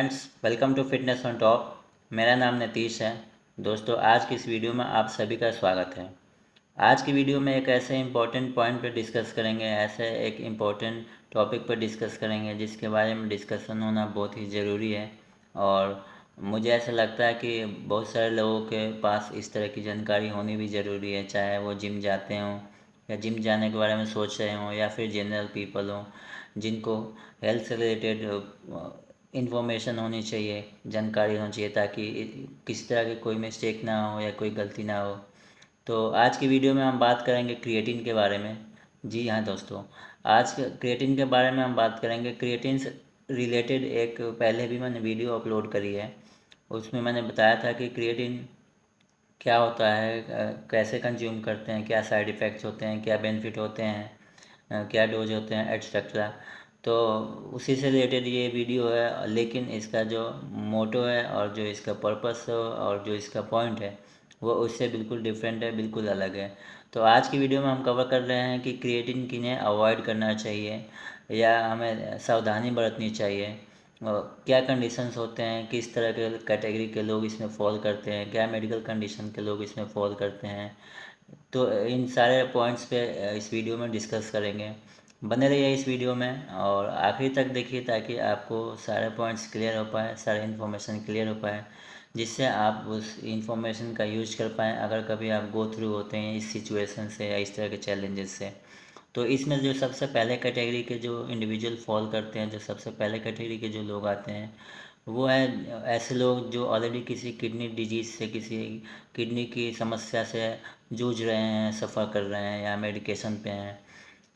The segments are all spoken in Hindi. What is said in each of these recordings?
Friends, welcome to fitness on top. मेरा नाम नीतीश है। दोस्तों, आज की इस वीडियो में आप सभी का स्वागत है। आज की वीडियो में एक ऐसे इम्पोर्टेंट पॉइंट पर डिस्कस करेंगे, ऐसे एक इम्पोर्टेंट टॉपिक पर डिस्कस करेंगे जिसके बारे में डिस्कशन होना बहुत ही ज़रूरी है। और मुझे ऐसा लगता है कि बहुत सारे लोगों के पास इस तरह की जानकारी होनी भी ज़रूरी है, चाहे वो जिम जाते हों या जिम जाने के बारे में सोच रहे हों या फिर जनरल पीपल हों जिनको हेल्थ से रिलेटेड इन्फॉर्मेशन होनी चाहिए, जानकारी होनी चाहिए, ताकि किसी तरह की कोई मिस्टेक ना हो या कोई गलती ना हो। तो आज की वीडियो में हम बात करेंगे क्रिएटिन के बारे में। जी हाँ दोस्तों, आज क्रिएटिन के बारे में हम बात करेंगे। क्रिएटिन से रिलेटेड एक पहले भी मैंने वीडियो अपलोड करी है, उसमें मैंने बताया था कि क्रिएटिन क्या होता है, कैसे कंज्यूम करते हैं, क्या साइड इफ़ेक्ट्स होते हैं, क्या बेनिफिट होते हैं, क्या डोज होते हैं, एट्सेट्रा। तो उसी से रिलेटेड ये वीडियो है, लेकिन इसका जो मोटो है और जो इसका पर्पस है और जो इसका पॉइंट है वो उससे बिल्कुल डिफरेंट है, बिल्कुल अलग है। तो आज की वीडियो में हम कवर कर रहे हैं कि क्रिएटिन किन्हें अवॉइड करना चाहिए या हमें सावधानी बरतनी चाहिए, और क्या कंडीशंस होते हैं, किस तरह के कैटेगरी के लोग इसमें फॉल करते हैं, क्या मेडिकल कंडीशन के लोग इसमें फॉल करते हैं। तो इन सारे पॉइंट्स पे इस वीडियो में डिस्कस करेंगे। बने रहिए इस वीडियो में और आखिरी तक देखिए, ताकि आपको सारे पॉइंट्स क्लियर हो पाए, सारे इन्फॉर्मेशन क्लियर हो पाए, जिससे आप उस इन्फॉर्मेशन का यूज कर पाएँ अगर कभी आप गो थ्रू होते हैं इस सिचुएशन से या इस तरह के चैलेंजेस से। तो इसमें जो सबसे पहले कैटेगरी के जो इंडिविजुअल फॉल करते हैं, जो सबसे पहले कैटेगरी के जो लोग आते हैं, वो है ऐसे लोग जो ऑलरेडी किसी किडनी डिजीज़ से, किसी किडनी की समस्या से जूझ रहे हैं, सफ़र कर रहे हैं या मेडिकेशन पे हैं।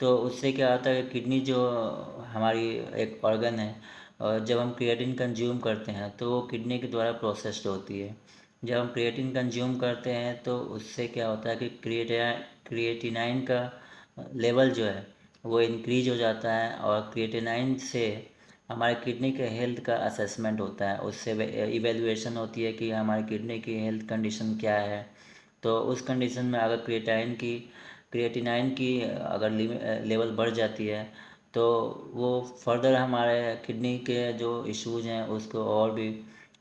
तो उससे क्या होता है कि किडनी जो हमारी एक ऑर्गन है, और जब हम क्रिएटिन कंज्यूम करते हैं तो वो किडनी के द्वारा प्रोसेस्ड होती है। जब हम क्रिएटिन कंज्यूम करते हैं तो उससे क्या होता है कि क्रिएटिनाइन का लेवल जो है वो इंक्रीज हो जाता है, और क्रिएटिनाइन से हमारे किडनी के हेल्थ का असेसमेंट होता है, उससे इवेलुएशन होती है कि हमारी किडनी की हेल्थ कंडीशन क्या है। तो उस कंडीशन में अगर क्रिएटिनाइन की अगर लेवल बढ़ जाती है तो वो फर्दर हमारे किडनी के जो इश्यूज हैं उसको और भी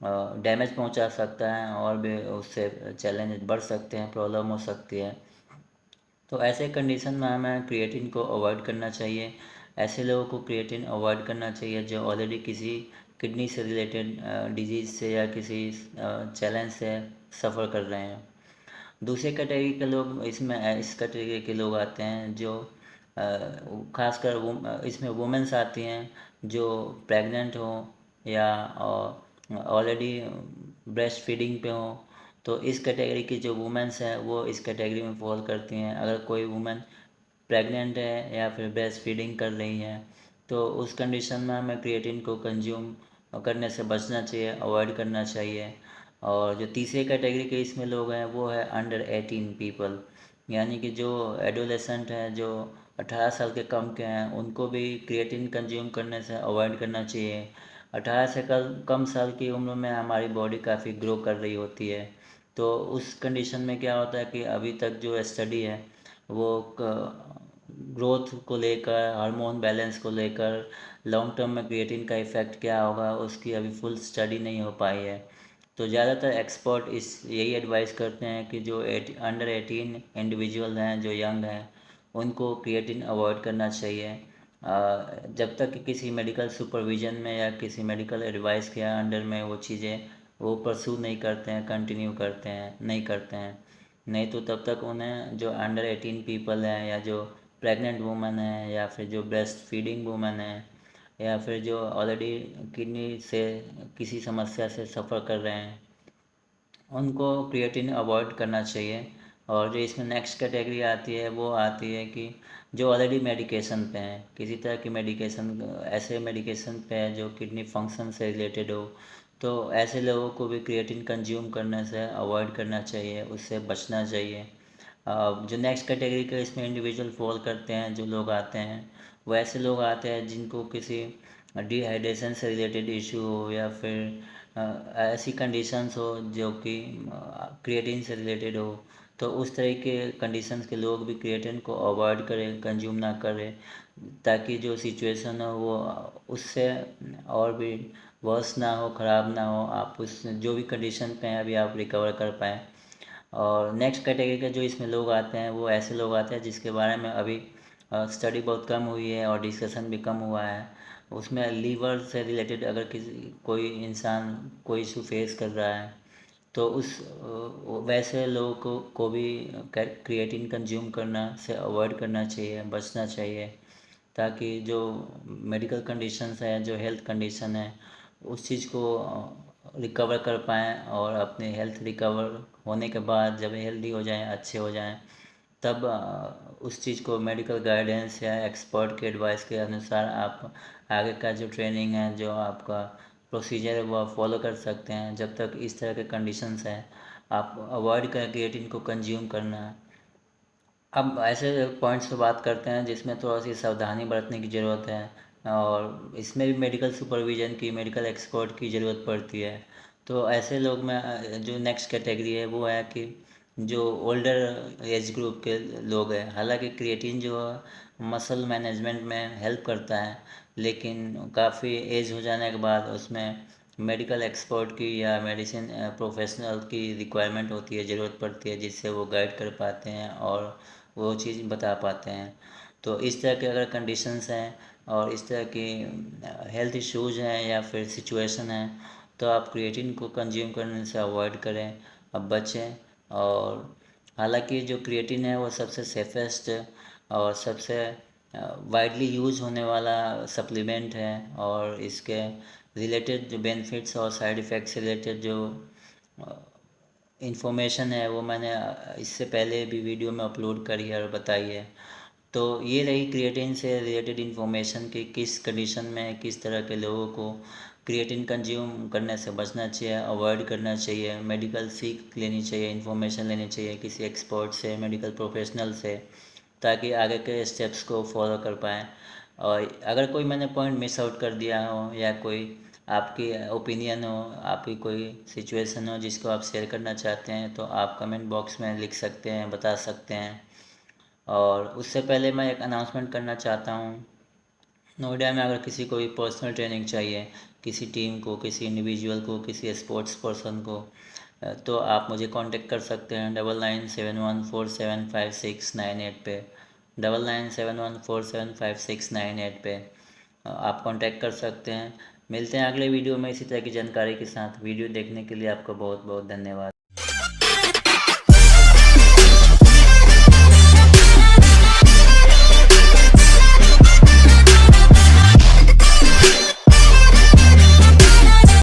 डैमेज पहुंचा सकता है, और भी उससे चैलेंज बढ़ सकते हैं, प्रॉब्लम हो सकती है। तो ऐसे कंडीशन में हमें क्रिएटिन को अवॉइड करना चाहिए। ऐसे लोगों को क्रिएटिन अवॉइड करना चाहिए जो ऑलरेडी किसी किडनी से रिलेटेड डिजीज़ से या किसी चैलेंज से सफ़र कर रहे हैं। दूसरे कैटेगरी के लोग इसमें इस कैटेगरी के लोग आते हैं जो खासकर इसमें वुमेन्स आती हैं जो प्रेग्नेंट हो या ऑलरेडी ब्रेस्ट फीडिंग पे हो। तो इस कैटेगरी की जो वुमेन्स हैं वो इस कैटेगरी में फॉल करती हैं। अगर कोई वुमेन प्रेग्नेंट है या फिर ब्रेस्ट फीडिंग कर रही है तो उस कंडीशन में हमें क्रिएटिन को कंज्यूम करने से बचना चाहिए, अवॉइड करना चाहिए। और जो तीसरे कैटेगरी के इसमें लोग हैं वो है अंडर 18 पीपल, यानी कि जो एडोलेसेंट हैं, जो 18 साल के कम के हैं, उनको भी क्रिएटिन कंज्यूम करने से अवॉइड करना चाहिए। 18 से कम साल की उम्र में हमारी बॉडी काफ़ी ग्रो कर रही होती है। तो उस कंडीशन में क्या होता है कि अभी तक जो स्टडी है वो ग्रोथ को लेकर, हार्मोन बैलेंस को लेकर, लॉन्ग टर्म में क्रिएटिन का इफ़ेक्ट क्या होगा उसकी अभी फुल स्टडी नहीं हो पाई है। तो ज़्यादातर एक्सपर्ट इस यही एडवाइस करते हैं कि जो अंडर 18 इंडिविजुअल हैं, जो यंग हैं, उनको क्रिएटिन अवॉइड करना चाहिए। जब तक कि किसी मेडिकल सुपरविज़न में या किसी मेडिकल एडवाइस के अंडर में वो चीज़ें वो परसू नहीं करते हैं, कंटिन्यू करते हैं, नहीं करते हैं। नहीं तो तब तक उन्हें जो अंडर 18 पीपल हैं या जो प्रेग्नेंट वुमन है या फिर जो ब्रेस्ट फीडिंग वुमन है या फिर जो ऑलरेडी किडनी से किसी समस्या से सफ़र कर रहे हैं, उनको क्रिएटिन अवॉइड करना चाहिए। और जो इसमें नेक्स्ट कैटेगरी आती है वो आती है कि जो ऑलरेडी मेडिकेशन पे हैं, किसी तरह की मेडिकेशन, ऐसे मेडिकेशन पे है जो किडनी फंक्शन से रिलेटेड हो, तो ऐसे लोगों को भी क्रिएटिन कंज्यूम करने से अवॉइड करना चाहिए, उससे बचना चाहिए। जो नेक्स्ट कैटेगरी के इसमें इंडिविजुअल फॉल करते हैं, जो लोग आते हैं वो ऐसे लोग आते हैं जिनको किसी डिहाइड्रेशन से रिलेटेड इशू हो या फिर ऐसी कंडीशंस हो जो कि क्रिएटिन से रिलेटेड हो। तो उस तरह के कंडीशंस के लोग भी क्रिएटिन को अवॉइड करें, कंज्यूम ना करें, ताकि जो सिचुएशन है वो उससे और भी वर्स ना हो, ख़राब ना हो, आप उस जो भी कंडीशन पे हैं अभी आप रिकवर कर पाएँ। और नेक्स्ट कैटेगरी के जो इसमें लोग आते हैं वो ऐसे लोग आते हैं जिसके बारे में अभी स्टडी बहुत कम हुई है और डिस्कशन भी कम हुआ है। उसमें लीवर से रिलेटेड अगर किसी कोई इंसान कोई इशू फेस कर रहा है तो उस वैसे लोगों को भी क्रिएटिन कंज्यूम करना से अवॉइड करना चाहिए, बचना चाहिए, ताकि जो मेडिकल कंडीशंस है, जो हेल्थ कंडीशन है, उस चीज़ को रिकवर कर पाएँ और अपनी हेल्थ रिकवर होने के बाद जब हेल्दी हो जाएं, अच्छे हो जाएं, तब उस चीज़ को मेडिकल गाइडेंस या एक्सपर्ट के एडवाइस के अनुसार आप आगे का जो ट्रेनिंग है, जो आपका प्रोसीजर है, वो आप फॉलो कर सकते हैं। जब तक इस तरह के कंडीशंस हैं आप अवॉइड करें क्रिएटिन को कंज्यूम करना। अब ऐसे पॉइंट्स पे बात करते हैं जिसमें थोड़ा सी सावधानी बरतने की ज़रूरत है और इसमें भी मेडिकल सुपरविज़न की, मेडिकल एक्सपर्ट की ज़रूरत पड़ती है। तो ऐसे लोग में जो नेक्स्ट कैटेगरी है वो है कि जो ओल्डर एज ग्रुप के लोग हैं। हालांकि क्रिएटिन जो है मसल मैनेजमेंट में हेल्प करता है, लेकिन काफ़ी एज हो जाने के बाद उसमें मेडिकल एक्सपर्ट की या मेडिसिन प्रोफेशनल की रिक्वायरमेंट होती है, ज़रूरत पड़ती है, जिससे वो गाइड कर पाते हैं और वो चीज़ बता पाते हैं। तो इस तरह के अगर कंडीशंस हैं और इस तरह की हेल्थ इश्यूज़ हैं या फिर सिचुएशन है तो आप क्रिएटिन को कंज्यूम करने से अवॉइड करें, अब बचें। और हालांकि जो क्रिएटिन है वो सबसे सेफेस्ट और सबसे वाइडली यूज़ होने वाला सप्लीमेंट है और इसके रिलेटेड जो बेनिफिट्स और साइड इफ़ेक्ट्स से रिलेटेड जो इन्फॉर्मेशन है वो मैंने इससे पहले भी वीडियो में अपलोड करी है और बताई है। तो ये रही क्रिएटिन से रिलेटेड इन्फॉर्मेशन कि किस कंडीशन में किस तरह के लोगों को क्रिएटिन कंज्यूम करने से बचना चाहिए, अवॉइड करना चाहिए, मेडिकल सीख लेनी चाहिए, इन्फॉर्मेशन लेनी चाहिए किसी एक्सपर्ट से, मेडिकल प्रोफेशनल से, ताकि आगे के स्टेप्स को फॉलो कर पाएँ। और अगर कोई मैंने पॉइंट मिस आउट कर दिया हो या कोई आपकी ओपिनियन हो, आपकी कोई सिचुएशन हो जिसको आप शेयर करना चाहते हैं तो आप कमेंट बॉक्स में लिख सकते हैं, बता सकते हैं। और उससे पहले मैं एक अनाउंसमेंट करना चाहता हूँ। नोएडा में अगर किसी को भी पर्सनल ट्रेनिंग चाहिए, किसी टीम को, किसी इंडिविजुअल को, किसी स्पोर्ट्स पर्सन को, तो आप मुझे कांटेक्ट कर सकते हैं 9971475698 पे, 9971475698 पे आप कांटेक्ट कर सकते हैं। मिलते हैं अगले वीडियो में इसी तरह की जानकारी के साथ। वीडियो देखने के लिए आपका बहुत बहुत धन्यवाद।